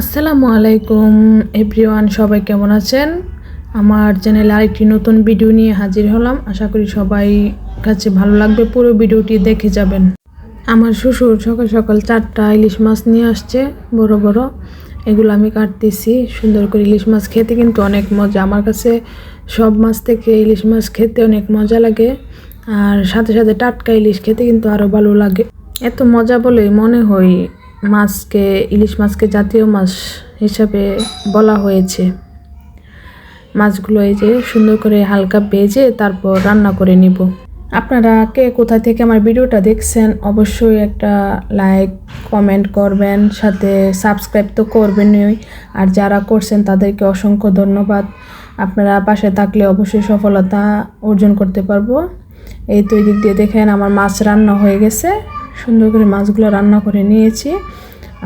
আসসালামু আলাইকুম এভরিওয়ান, সবাই কেমন আছেন? আমার চ্যানেলে আরেকটি নতুন ভিডিও নিয়ে হাজির হলাম। আশা করি সবাই কাছে ভালো লাগবে, পুরো ভিডিওটি দেখে যাবেন। আমার শ্বশুর সকাল সকাল 4টা ইলিশ মাছ নিয়ে আসছে, বড় বড়। এগুলো আমি কাটতেছি সুন্দর করে। ইলিশ মাছ খেতে কিন্তু অনেক মজা, আমার কাছে সব মাছ থেকে ইলিশ মাছ খেতে অনেক মজা লাগে। আর সাথে সাথে টাটকা ইলিশ খেতে কিন্তু আরও ভালো লাগে। এত মজা বলে মনে হয় ইলিশ মাছকে জাতীয় মাছ হিসাবে বলা হয়েছে। মাছগুলো এই যে সুন্দর করে হালকা ভেজে তারপর রান্না করে নিব। আপনারা কে কোথা থেকে আমার ভিডিওটা দেখছেন অবশ্যই একটা লাইক কমেন্ট করবেন, সাথে সাবস্ক্রাইব তো করবেনই। আর যারা করছেন তাদেরকে অসংখ্য ধন্যবাদ। আপনারা পাশে থাকলে অবশ্যই সফলতা অর্জন করতে পারবো। এই তো এদিক দিয়ে দেখেন আমার মাছ রান্না হয়ে গেছে। সুন্দর করে মাছগুলো রান্না করে নিয়েছি।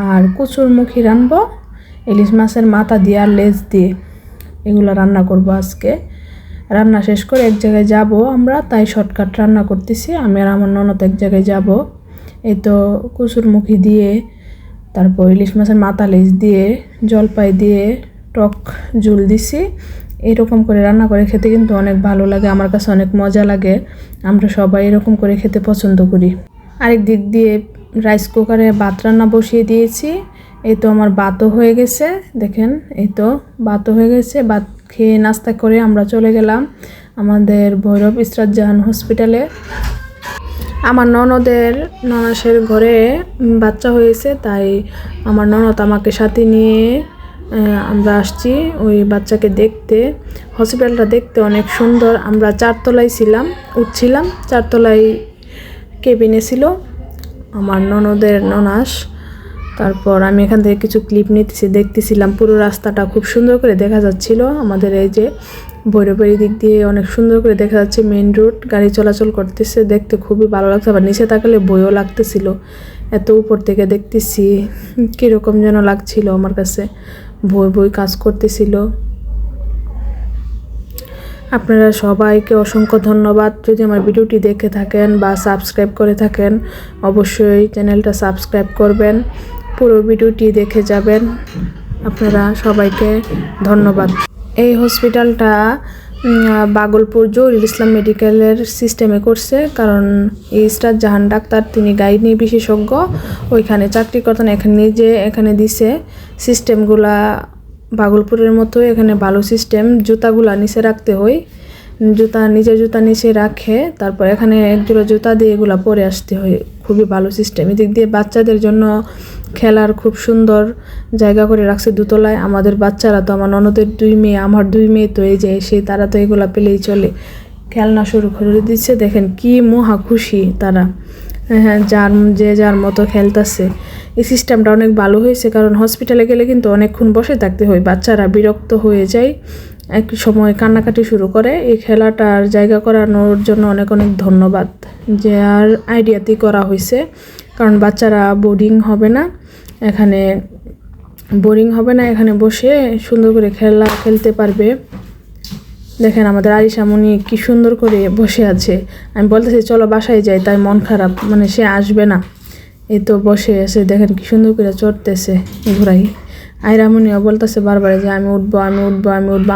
আর কচুরমুখী রানবো, ইলিশ মাছের মাথা দিয়ে আর লেজ দিয়ে এগুলো রান্না করব আজকে। রান্না শেষ করে এক জায়গায় যাব আমরা, তাই শর্টকাট রান্না করতেছি। আমি আর আমার ননদ এক জায়গায় যাব। এই তো কচুরমুখী দিয়ে, তারপর ইলিশ মাছের মাথা লেজ দিয়ে, জলপাই দিয়ে টক ঝুল দিছি। এরকম করে রান্না করে খেতে কিন্তু অনেক ভালো লাগে, আমার কাছে অনেক মজা লাগে। আমরা সবাই এরকম করে খেতে পছন্দ করি। আরেক দিক দিয়ে রাইস কুকারে ভাত রান্না বসিয়ে দিয়েছি। এই তো আমার ভাতও হয়ে গেছে, দেখেন এই তো ভাতও হয়ে গেছে। ভাত খেয়ে নাস্তা করে আমরা চলে গেলাম আমাদের ভৈরব ইসরাত জাহান হসপিটালে। আমার ননাসের ঘরে বাচ্চা হয়েছে, তাই আমার ননদ আমাকে সাথে নিয়ে আমরা আসছি ওই বাচ্চাকে দেখতে। হসপিটালটা দেখতে অনেক সুন্দর। আমরা 4তলায় উঠছিলাম 4তলায় কেবিনে ছিল আমার ননাস। তারপর আমি এখান থেকে কিছু ক্লিপ দেখতেছিলাম। পুরো রাস্তাটা খুব সুন্দর করে দেখা যাচ্ছিল। আমাদের এই যে ভৈরবের দিক দিয়ে অনেক সুন্দর করে দেখা যাচ্ছে মেইন রোড, গাড়ি চলাচল করতেছে, দেখতে খুবই ভালো লাগছে। আবার নিচে তাকালে ভয়ও লাগতেছিল, এত উপর থেকে দেখতেছি কীরকম যেন লাগছিল আমার কাছে, ভয় কাজ করতেছিল। আপনারা সবাইকে অসংখ্য ধন্যবাদ। যদি আমার ভিডিওটি দেখে থাকেন বা সাবস্ক্রাইব করে থাকেন অবশ্যই চ্যানেলটা সাবস্ক্রাইব করবেন, পুরো ভিডিওটি দেখে যাবেন। আপনারা সবাইকে ধন্যবাদ। এই হসপিটালটা ভাগলপুর জহুরুল ইসলাম মেডিকেলের সিস্টেমে করছে, কারণ ইসরাত জাহান ডাক্তার তিনি গাইনি বিশেষজ্ঞ, ওইখানে চাকরি করতেন। এখানে দিছে সিস্টেমগুলা ভাগলপুরের মতো। এখানে ভালো সিস্টেম, জুতাগুলা নিচে রাখতে হয়, নিজের জুতা নিচে রাখে, তারপর এখানে একজোড়া জুতা দিয়ে এগুলা পরে আসতে হয়। খুবই ভালো সিস্টেম। এদিক দিয়ে বাচ্চাদের জন্য খেলার খুব সুন্দর জায়গা করে রাখছে দোতলায়। আমাদের বাচ্চারা তো, আমার ননদের 2 মেয়ে, আমার 2 মেয়ে তো এই যে তারা তো এগুলা পেলেই চলে, খেলনা শুরু করে দিচ্ছে। দেখেন কি মহা খুশি তারা, হ্যাঁ যার মতো খেলতেছে। এই সিস্টেমটা অনেক ভালো হয়েছে, কারণ হসপিটালে গেলে কিন্তু অনেকক্ষণ বসে থাকতে হয়, বাচ্চারা বিরক্ত হয়ে যায়, এক সময় কান্নাকাটি শুরু করে। এই খেলাটার জায়গা করানোর জন্য অনেক অনেক ধন্যবাদ, যে আর আইডিয়াতেই করা হয়েছে। কারণ বাচ্চারা বোরিং হবে না, এখানে বসে সুন্দর করে খেলতে পারবে। দেখেন আমাদের আরিশামণি কি সুন্দর করে বসে আছে। আমি বলতেছি চলো বাসায় যাই, তাই মন খারাপ, মানে সে আসবে না। এই তো বসে আছে, দেখেন কি সুন্দর করে চড়তেছে ঘোড়াই। আইরামণিও বলতেছে বারবার যে আমি উঠবো।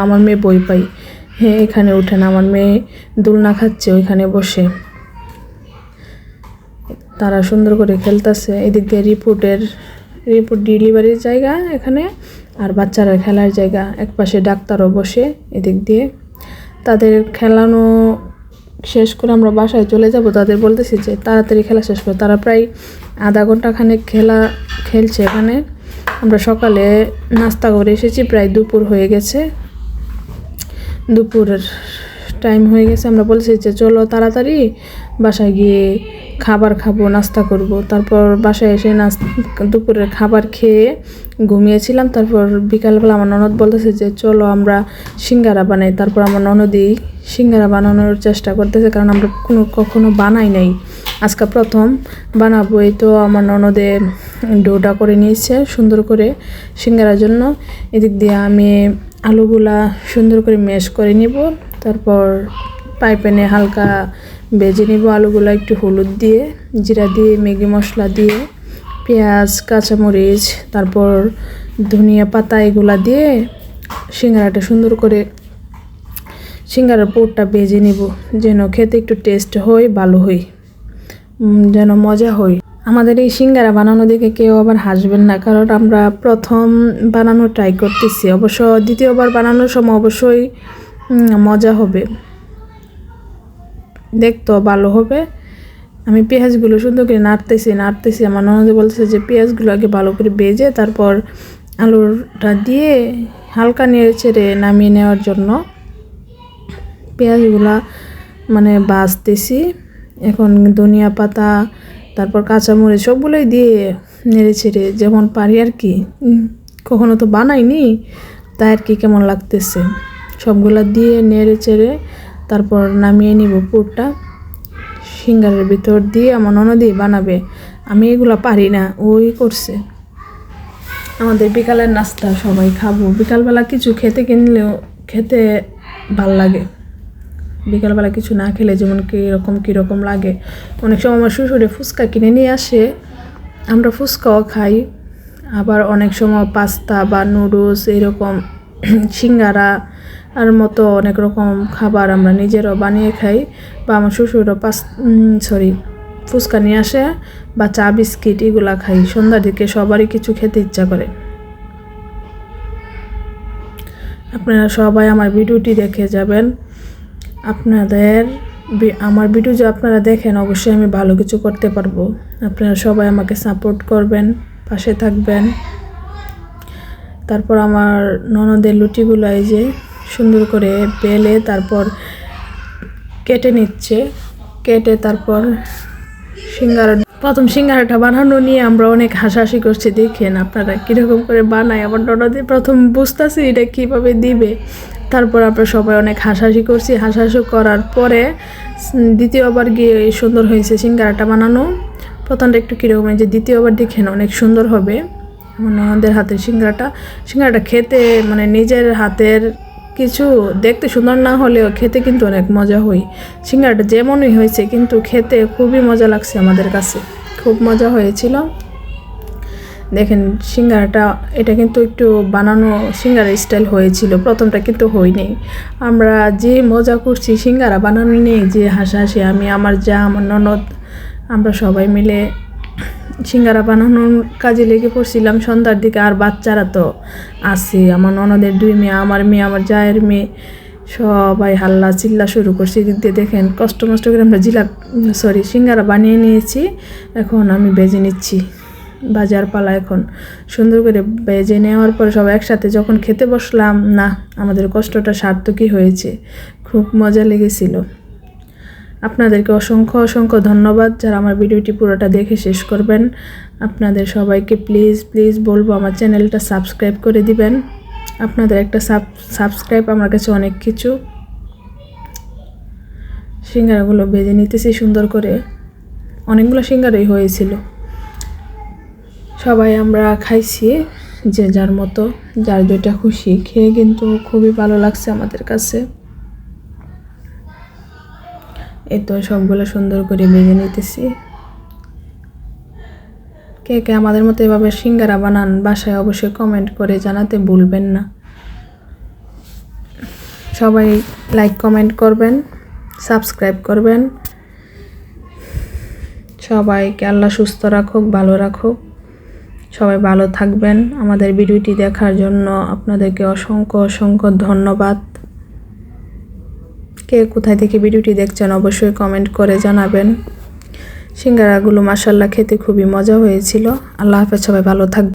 আমার মেয়ে বই পাই, হ্যাঁ এখানে উঠে না। আমার মেয়ে দোলনা খাচ্ছে ওইখানে বসে, তারা সুন্দর করে খেলতেছে। এদিক দিয়ে রিপোর্ট ডেলিভারির জায়গা এখানে, আর বাচ্চারা খেলার জায়গা। একপাশে ডাক্তারও বসে। এদিক দিয়ে তাদের খেলানো শেষ করে আমরা বাসায় চলে যাব। তাদের বলতেছি যে তাড়াতাড়ি খেলা শেষ করে। তারা প্রায় আধা ঘন্টা খানেক খেলছে এখানে। আমরা সকালে নাস্তা করে এসেছি, প্রায় দুপুর হয়ে গেছে, দুপুরের টাইম হয়ে গেছে। আমরা বলছি যে চলো তাড়াতাড়ি বাসায় গিয়ে খাবার খাবো, নাস্তা করব। তারপর বাসায় এসে দুপুরের খাবার খেয়ে ঘুমিয়েছিলাম। তারপর বিকালবেলা আমার ননদ বলতেছে যে চলো আমরা সিঙ্গারা বানাই। তারপর আমার ননদই সিঙ্গারা বানানোর চেষ্টা করতেছে, কারণ আমরা কখনো বানাই নাই, আজকে প্রথম বানাবো। এই তো আমার ননদে ডোটা করে নিয়েছে সুন্দর করে সিঙ্গারার জন্য। এদিক দিয়ে আমি আলুগুলা সুন্দর করে ম্যাশ করে নিব, তারপর প্যানে হালকা ভেজে নিব আলুগুলো, একটু হলুদ দিয়ে, জিরা দিয়ে, ম্যাগি মশলা দিয়ে পেঁয়াজ, কাঁচামরিচ, তারপর ধনিয়া পাতা এগুলা দিয়ে সিঙ্গারাটা সুন্দর করে সিঙ্গারার পুরটা ভেজে নিব, যেন খেতে একটু টেস্ট হয়, ভালো হয়, যেন মজা হয়। আমাদের এই সিঙ্গারা বানানো দেখে কেউ আবার হাসবেন না, কারণ আমরা প্রথম বানানো ট্রাই করতেছি। অবশ্য দ্বিতীয়বার বানানোর সময় অবশ্যই মজা হবে, দেখতেও ভালো হবে। আমি পেঁয়াজগুলো সুন্দর করে নাড়তেছি। আমার ননদ বলতেছে যে পেঁয়াজগুলো আগে ভালো করে ভেজে তারপর আলুটা দিয়ে হালকা নেড়ে চেড়ে নামিয়ে নেওয়ার জন্য পেঁয়াজগুলা মানে ভাজতেছি। এখন ধনিয়া পাতা, তারপর কাঁচামরিচ সবগুলোই দিয়ে নেড়ে চেড়ে যেমন পারি আর কি, কখনো তো বানাইনি তাই আর কি কেমন লাগতেছে, সবগুলা দিয়ে নেড়ে চেড়ে তারপর নামিয়ে নিব পুরটা। সিঙ্গারের ভিতর দিয়ে আমার ননদই বানাবে, আমি এগুলো পারি না, ওই করছে। আমাদের বিকালের নাস্তা সবাই খাবো। বিকালবেলা কিছু খেতে কিনলেও খেতে ভাল লাগে, বিকালবেলা কিছু না খেলে যেমন কীরকম লাগে। অনেক সময় আমার শ্বশুরে ফুচকা কিনে নিয়ে আসে, আমরা ফুচকাও খাই। আবার অনেক সময় পাস্তা বা নুডলস এরকম সিঙ্গারা আর মতো অনেক রকম খাবার আমরা নিজেরাও বানিয়ে খাই, বা আমার শ্বশুরও ফুচকা নিয়ে আসে বা চা বিস্কিট এগুলা খাই। সন্ধ্যার দিকে সবারই কিছু খেতে ইচ্ছা করে। আপনারা সবাই আমার ভিডিওটি দেখে যাবেন। আমার ভিডিও যে আপনারা দেখেন অবশ্যই আমি ভালো কিছু করতে পারবো। আপনারা সবাই আমাকে সাপোর্ট করবেন, পাশে থাকবেন। তারপর আমার ননদের লুচিগুলো এই যে সুন্দর করে বেলে তারপর কেটে নিচ্ছে, কেটে তারপর প্রথম সিঙ্গারাটা বানানো নিয়ে আমরা অনেক হাসাহাসি করছি। দেখেন আপনারা কীরকম করে বানায়। আমার ননদে প্রথম বুঝতেছি এটা কীভাবে দিবে, তারপর আমরা সবাই অনেক হাসাহাসি করছি। হাসাহাসি করার পরে দ্বিতীয়বার গিয়ে সুন্দর হয়েছে সিঙ্গারাটা বানানো। প্রথমটা একটু কীরকম, যে দ্বিতীয়বার দেখেন অনেক সুন্দর হবে আমার ননদের হাতের সিঙ্গারাটা খেতে, মানে নিজের হাতের কিছু দেখতে সুন্দর না হলেও খেতে কিন্তু অনেক মজা হয়। সিঙ্গারাটা যেমনই হয়েছে কিন্তু খেতে খুবই মজা লাগছে, আমাদের কাছে খুব মজা হয়েছিল। দেখেন সিঙ্গারাটা, এটা কিন্তু একটু বানানো সিঙ্গারা স্টাইল হয়েছিল, প্রথমটা কিন্তু হয়নি। আমরা যে মজা করছি সিঙ্গারা বানানো নেই, যে হাসাহাসি, আমি আমার ননদ আমরা সবাই মিলে সিঙ্গারা বানানোর কাজে লেগে পড়ছিলাম সন্ধ্যার দিকে। আর বাচ্চারা তো আছে, আমার ননদের 2 মেয়ে, আমার মেয়ে, আমার জায়ের মেয়ে, সবাই হাল্লা চিল্লা শুরু করছে। এদিক দিয়ে দেখেন কষ্ট করে আমরা সিঙ্গারা বানিয়ে নিয়েছি। এখন আমি ভেজে নিচ্ছি, বাজার পালা। এখন সুন্দর করে ভেজে নেওয়ার পর সব একসাথে যখন খেতে বসলাম, না আমাদের কষ্টটা সার্থকই হয়েছে, খুব মজা লেগেছিল। আপনাদেরকে অসংখ্য ধন্যবাদ যারা আমার ভিডিওটি পুরোটা দেখে শেষ করবেন। আপনাদের সবাইকে প্লিজ বলবো আমার চ্যানেলটা সাবস্ক্রাইব করে দিবেন। আপনাদের একটা সাবস্ক্রাইব আমার কাছে অনেক কিছু। সিঙ্গারাগুলো ভেজে নিতেছি সুন্দর করে, অনেকগুলো সিঙ্গারাই হয়েছিল। সবাই আমরা খাইছি যে যার মতো, যার যেটা খুশি, খেয়ে কিন্তু খুবই ভালো লাগছে আমাদের কাছে। এই তো সবগুলো সুন্দর করে ভেজে নিতেছি। কে কে আমাদের মতো এভাবে সিঙ্গারা বানান বাসায় অবশ্যই কমেন্ট করে জানাতে ভুলবেন না। সবাই লাইক কমেন্ট করবেন, সাবস্ক্রাইব করবেন। সবাইকে আল্লাহ সুস্থ রাখুক, ভালো রাখুক, সবাই ভালো থাকবেন। আমাদের ভিডিওটি দেখার জন্য আপনাদেরকে অসংখ্য ধন্যবাদ। কে কোথায় থেকে ভিডিওটি দেখছেন অবশ্যই কমেন্ট করে জানাবেন। সিঙ্গারাগুলো মাশাআল্লাহ খেতে খুবই মজা হয়েছিল। আল্লাহ হাফেজ, সবাই ভালো থাকবেন।